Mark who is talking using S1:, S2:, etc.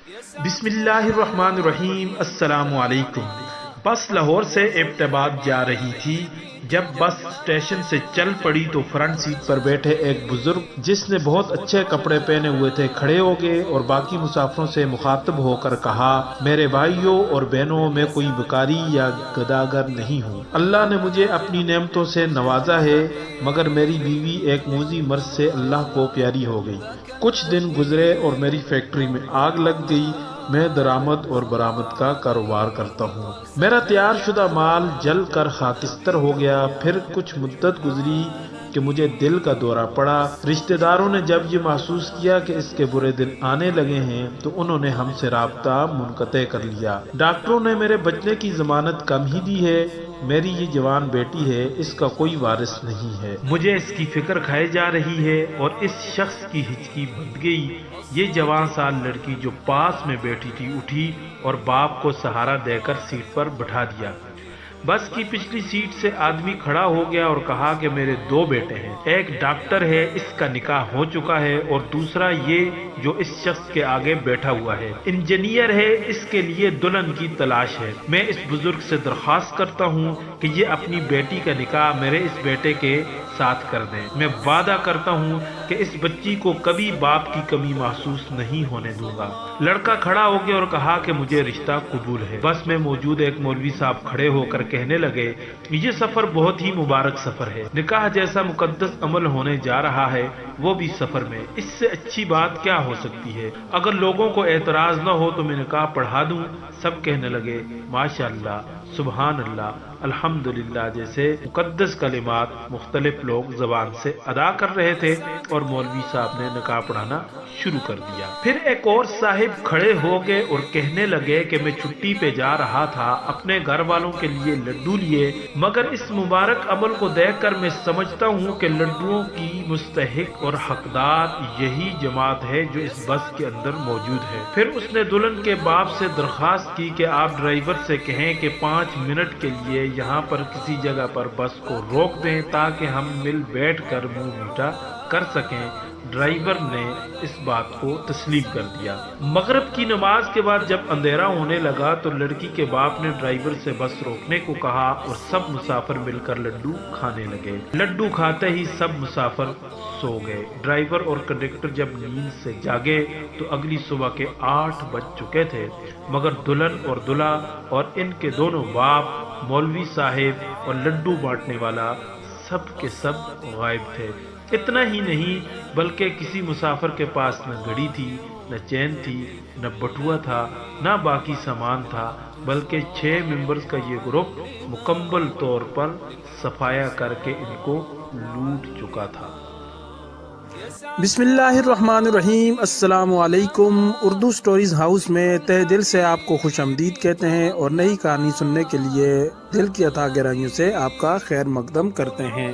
S1: بسم اللہ الرحمن الرحیم۔ السلام علیکم۔ بس لاہور سے ایبٹ آباد جا رہی تھی۔ جب بس اسٹیشن سے چل پڑی تو فرنٹ سیٹ پر بیٹھے ایک بزرگ جس نے بہت اچھے کپڑے پہنے ہوئے تھے کھڑے ہو گئے اور باقی مسافروں سے مخاطب ہو کر کہا، میرے بھائیوں اور بہنوں، میں کوئی بھکاری یا گداگر نہیں ہوں۔ اللہ نے مجھے اپنی نعمتوں سے نوازا ہے، مگر میری بیوی ایک موذی مرض سے اللہ کو پیاری ہو گئی۔ کچھ دن گزرے اور میری فیکٹری میں آگ لگ گئی۔ میں درآمد اور برآمد کا کاروبار کرتا ہوں۔ میرا تیار شدہ مال جل کر خاکستر ہو گیا۔ پھر کچھ مدت گزری کہ مجھے دل کا دورہ پڑا۔ رشتہ داروں نے جب یہ محسوس کیا کہ اس کے برے دن آنے لگے ہیں تو انہوں نے ہم سے رابطہ منقطع کر لیا۔ ڈاکٹروں نے میرے بچنے کی ضمانت کم ہی دی ہے۔ میری یہ جوان بیٹی ہے، اس کا کوئی وارث نہیں ہے۔ مجھے اس کی فکر کھائے جا رہی ہے اور اس شخص کی ہچکی بندھ گئی۔ یہ جوان سال لڑکی جو پاس میں بیٹھی تھی اٹھی اور باپ کو سہارا دے کر سیٹ پر بٹھا دیا۔ بس کی پچھلی سیٹ سے آدمی کھڑا ہو گیا اور کہا کہ میرے دو بیٹے ہیں، ایک ڈاکٹر ہے، اس کا نکاح ہو چکا ہے، اور دوسرا یہ جو اس شخص کے آگے بیٹھا ہوا ہے، انجینئر ہے، اس کے لیے دلہن کی تلاش ہے۔ میں اس بزرگ سے درخواست کرتا ہوں کہ یہ اپنی بیٹی کا نکاح میرے اس بیٹے کے ساتھ کر دیں۔ میں وعدہ کرتا ہوں کہ اس بچی کو کبھی باپ کی کمی محسوس نہیں ہونے دوں گا۔ لڑکا کھڑا ہو گیا اور کہا کہ مجھے رشتہ قبول ہے۔ بس میں موجود ایک مولوی صاحب کھڑے ہو کر کہنے لگے، یہ سفر بہت ہی مبارک سفر ہے۔ نکاح جیسا مقدس عمل ہونے جا رہا ہے، وہ بھی سفر میں۔ اس سے اچھی بات کیا ہو سکتی ہے؟ اگر لوگوں کو اعتراض نہ ہو تو میں نکاح پڑھا دوں۔ سب کہنے لگے، ماشاء اللہ، سبحان اللہ، الحمدللہ جیسے مقدس کلمات مختلف لوگ زبان سے ادا کر رہے تھے اور مولوی صاحب نے نکاح پڑھانا شروع کر دیا۔ پھر ایک اور صاحب کھڑے ہو گئے اور کہنے لگے کہ میں چھٹی پہ جا رہا تھا، اپنے گھر والوں کے لیے لڈو لیے، مگر اس مبارک عمل کو دیکھ کر میں سمجھتا ہوں کہ لڈوؤں کی مستحق اور حقدار یہی جماعت ہے جو اس بس کے اندر موجود ہے۔ پھر اس نے دلہن کے باپ سے درخواست کی کہ آپ ڈرائیور سے کہیں کہ 5 منٹ کے لیے یہاں پر کسی جگہ پر بس کو روک دیں تاکہ ہم مل بیٹھ کر منہ میٹھا کر سکیں۔ ڈرائیور نے اس بات کو تسلیم کر دیا۔ مغرب کی نماز کے بعد جب اندھیرا ہونے لگا تو لڑکی کے باپ نے ڈرائیور سے بس روکنے کو کہا اور سب مسافر مل کر لڈو کھانے لگے۔ لڈو کھاتے ہی سب مسافر سو گئے۔ ڈرائیور اور کنڈکٹر جب نیند سے جاگے تو اگلی صبح کے 8 بج چکے تھے، مگر دلہن اور دلہا اور ان کے دونوں باپ، مولوی صاحب اور لڈو بانٹنے والا سب کے سب غائب تھے۔ اتنا ہی نہیں بلکہ کسی مسافر کے پاس نہ گھڑی تھی، نہ چین تھی، نہ بٹوا تھا، نہ باقی سامان تھا، بلکہ 6 ممبرز کا یہ گروپ مکمل طور پر صفایا کر کے ان کو لوٹ چکا تھا۔
S2: بسم اللہ الرحمن الرحیم۔ السلام علیکم۔ اردو سٹوریز ہاؤس میں تہ دل سے آپ کو خوش آمدید کہتے ہیں اور نئی کہانی سننے کے لیے دل کی عطا گہرائیوں سے آپ کا خیر مقدم کرتے ہیں۔